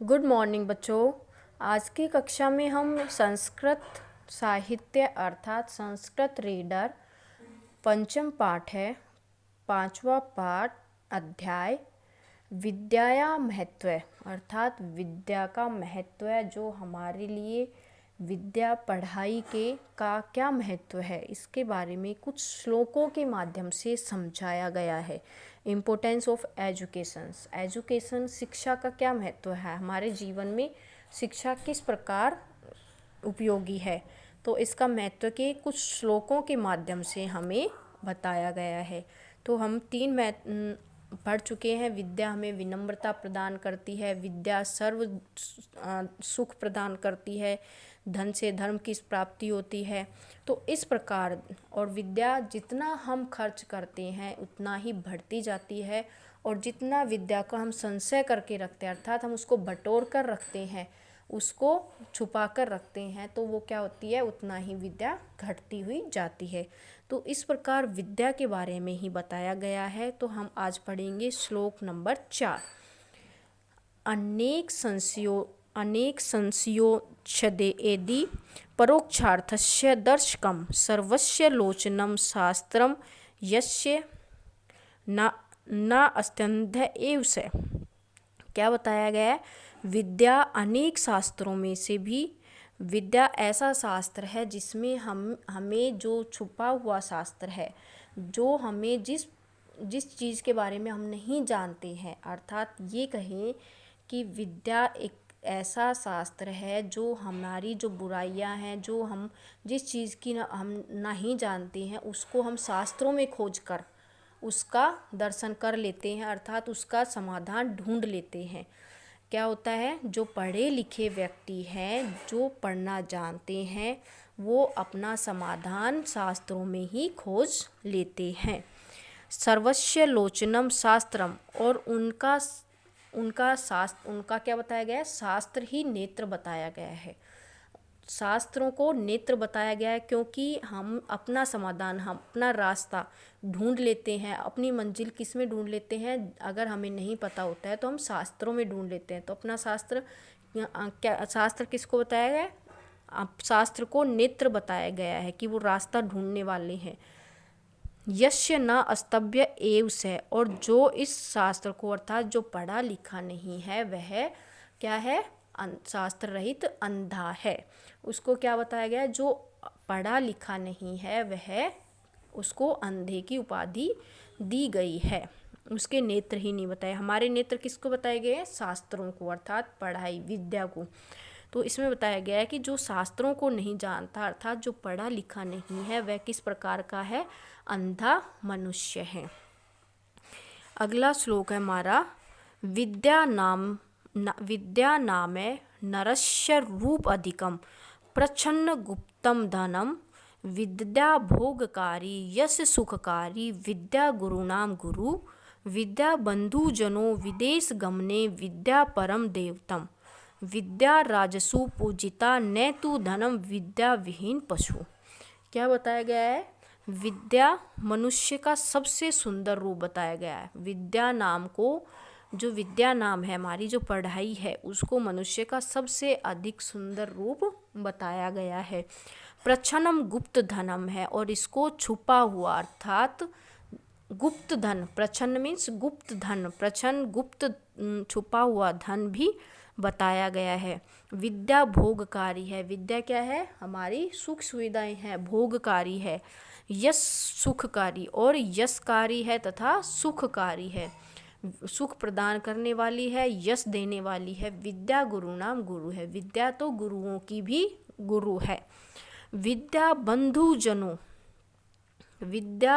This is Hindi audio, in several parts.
गुड मॉर्निंग बच्चों। आज की कक्षा में हम संस्कृत साहित्य अर्थात संस्कृत रीडर पंचम पाठ है, पांचवा पाठ अध्याय विद्याया महत्व अर्थात विद्या का महत्व है। जो हमारे लिए विद्या पढ़ाई के का क्या महत्व है, इसके बारे में कुछ श्लोकों के माध्यम से समझाया गया है। इम्पोर्टेंस ऑफ एजुकेशन, शिक्षा का क्या महत्व है, हमारे जीवन में शिक्षा किस प्रकार उपयोगी है, तो इसका महत्व के कुछ श्लोकों के माध्यम से हमें बताया गया है। तो हम पढ़ चुके हैं। विद्या हमें विनम्रता प्रदान करती है, विद्या सर्व सुख प्रदान करती है, धन से धर्म की प्राप्ति होती है। तो इस प्रकार और विद्या जितना हम खर्च करते हैं उतना ही बढ़ती जाती है, और जितना विद्या को हम संचय करके रखते हैं अर्थात हम उसको बटोर कर रखते हैं, उसको छुपा कर रखते हैं, तो वो क्या होती है, उतना ही विद्या घटती हुई जाती है। तो इस प्रकार विद्या के बारे में ही बताया गया है। तो हम आज पढ़ेंगे श्लोक नंबर 4। अनेक संशयोच्छेदेति परोक्षार्थस्य दर्शकं सर्वस्य लोचनं शास्त्रं यस्य न अस्त्यन्ध एव से। क्या बताया गया है? विद्या अनेक शास्त्रों में से भी विद्या ऐसा शास्त्र है जिसमें हमें जो छुपा हुआ शास्त्र है, जो हमें जिस चीज़ के बारे में हम नहीं जानते हैं, अर्थात ये कहें कि विद्या एक ऐसा शास्त्र है जो हमारी जो बुराइयां हैं, जो हम जिस चीज़ की हम नहीं जानते हैं, उसको हम शास्त्रों में खोज कर उसका दर्शन कर लेते हैं, अर्थात उसका समाधान ढूंढ लेते हैं। क्या होता है, जो पढ़े लिखे व्यक्ति हैं, जो पढ़ना जानते हैं, वो अपना समाधान शास्त्रों में ही खोज लेते हैं। सर्वस्य लोचनम शास्त्रम, और उनका क्या बताया गया है? शास्त्र ही नेत्र बताया गया है। शास्त्रों को नेत्र बताया गया है क्योंकि हम अपना समाधान, हम अपना रास्ता ढूंढ लेते हैं। अपनी मंजिल किस में ढूंढ लेते हैं? अगर हमें नहीं पता होता है तो हम शास्त्रों में ढूंढ लेते हैं। तो अपना शास्त्र किसको बताया गया है? शास्त्र को नेत्र बताया गया है कि वो रास्ता ढूंढने वाले हैं। यस्य न अस्तभ्य एव से, और जो इस शास्त्र को अर्थात जो पढ़ा लिखा नहीं है वह क्या है? शास्त्र रहित अंधा है। उसको क्या बताया गया है? जो पढ़ा लिखा नहीं है वह उसको अंधे की उपाधि दी गई है। उसके नेत्र ही नहीं बताए। हमारे नेत्र किसको बताए गए हैं? शास्त्रों को, अर्थात पढ़ाई विद्या को। तो इसमें बताया गया है कि जो शास्त्रों को नहीं जानता, अर्थात जो पढ़ा लिखा नहीं है, वह किस प्रकार का है? अंधा मनुष्य है। अगला श्लोक है हमारा विद्या नामे नरस्य रूप अधिकम प्रच्छन्न गुप्तम धनम विद्या भोगकारी यश सुखकारी विद्या गुरुणाम गुरु विद्या बंधुजनो विदेश गमने विद्या परम देवतम विद्या राजसु पूजिता न तु धनम विद्या विहीन पशु। क्या बताया गया है? विद्या मनुष्य का सबसे सुंदर रूप बताया गया है। विद्या नाम को, जो विद्या नाम है, हमारी जो पढ़ाई है, उसको मनुष्य का सबसे अधिक सुंदर रूप बताया गया है। प्रच्छन्नम गुप्त धनम है, और इसको छुपा हुआ अर्थात गुप्त धन, प्रच्छन्न मीन्स गुप्त धन, प्रच्छन्न गुप्त छुपा हुआ धन भी बताया गया है। विद्या भोगकारी है, विद्या क्या है? हमारी सुख सुविधाएं हैं, भोगकारी है। यश सुखकारी, और यशकारी है तथा सुखकारी है, सुख प्रदान करने वाली है, यश देने वाली है। विद्या गुरु नाम गुरु है, विद्या तो गुरुओं की भी गुरु है। विद्या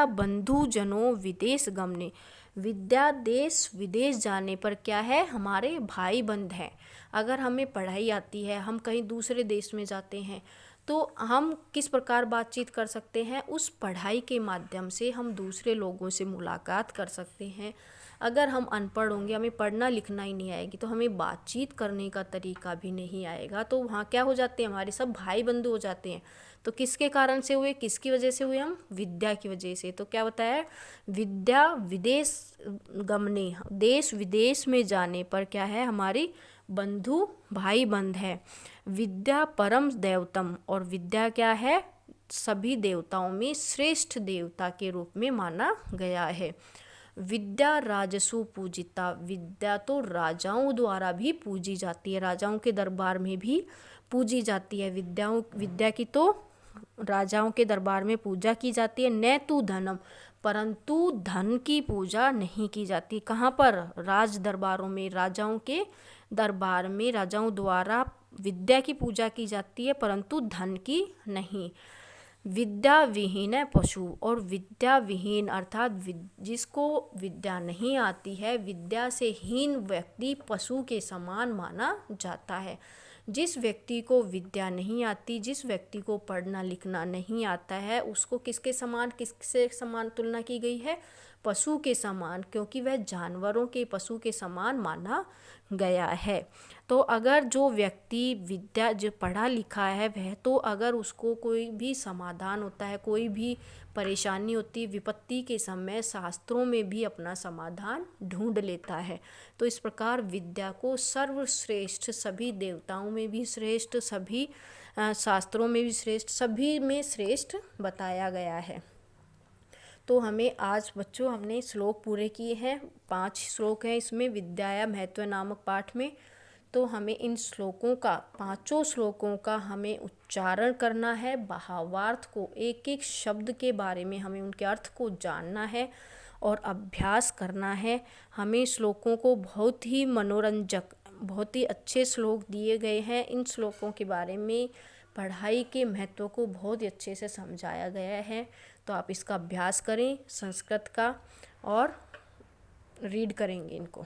बंधुजनों विदेश गमने, विद्या देश विदेश जाने पर क्या है? हमारे भाई बंध हैं। अगर हमें पढ़ाई आती है, हम कहीं दूसरे देश में जाते हैं, तो हम किस प्रकार बातचीत कर सकते हैं? उस पढ़ाई के माध्यम से हम दूसरे लोगों से मुलाकात कर सकते हैं। अगर हम अनपढ़ होंगे, हमें पढ़ना लिखना ही नहीं आएगी, तो हमें बातचीत करने का तरीका भी नहीं आएगा। तो वहाँ क्या हो जाते हैं? हमारे सब भाई बंधु हो जाते हैं। तो किसके कारण से हुए? किसकी वजह से हुए? हम विद्या की वजह से। तो क्या बताया? विद्या विदेश गमने, देश विदेश में जाने पर क्या है? हमारी बंधु भाई बंध है। विद्या परम देवतम, और विद्या क्या है, सभी देवताओं में श्रेष्ठ देवता के रूप में माना गया है। विद्या राजसु पूजिता, विद्या तो राजाओं द्वारा भी पूजी जाती है, राजाओं के दरबार में भी पूजी जाती है। विद्या की तो राजाओं के दरबार में पूजा की जाती है। न तु धनम, परंतु धन की पूजा नहीं की जाती। कहाँ पर, राज दरबारों में, राजाओं के दरबार में राजाओं द्वारा विद्या की पूजा की जाती है, परंतु धन की नहीं। विद्या विहीन है पशु, और विद्या विहीन अर्थात जिसको विद्या नहीं आती है, विद्या से हीन व्यक्ति पशु के समान माना जाता है। जिस व्यक्ति को विद्या नहीं आती, जिस व्यक्ति को पढ़ना लिखना नहीं आता है, उसको किसके समान तुलना की गई है, पशु के समान, क्योंकि वह जानवरों के, पशु के समान माना गया है। तो अगर जो व्यक्ति विद्या, जो पढ़ा लिखा है, वह तो अगर उसको कोई भी समाधान होता है, कोई भी परेशानी होती है विपत्ति के समय, शास्त्रों में भी अपना समाधान ढूंढ लेता है। तो इस प्रकार विद्या को सर्वश्रेष्ठ, सभी देवताओं में भी श्रेष्ठ, सभी शास्त्रों में भी श्रेष्ठ, सभी में श्रेष्ठ बताया गया है। तो हमें आज बच्चों, हमने श्लोक पूरे किए हैं, 5 श्लोक हैं इसमें विद्याया महत्व नामक पाठ में। तो हमें इन श्लोकों का, 5 श्लोकों का हमें उच्चारण करना है, भावार्थ को, एक एक शब्द के बारे में हमें उनके अर्थ को जानना है और अभ्यास करना है। हमें श्लोकों को बहुत ही मनोरंजक, बहुत ही अच्छे श्लोक दिए गए हैं। इन श्लोकों के बारे में पढ़ाई के महत्व को बहुत ही अच्छे से समझाया गया है। तो आप इसका अभ्यास करें संस्कृत का, और रीड करेंगे इनको।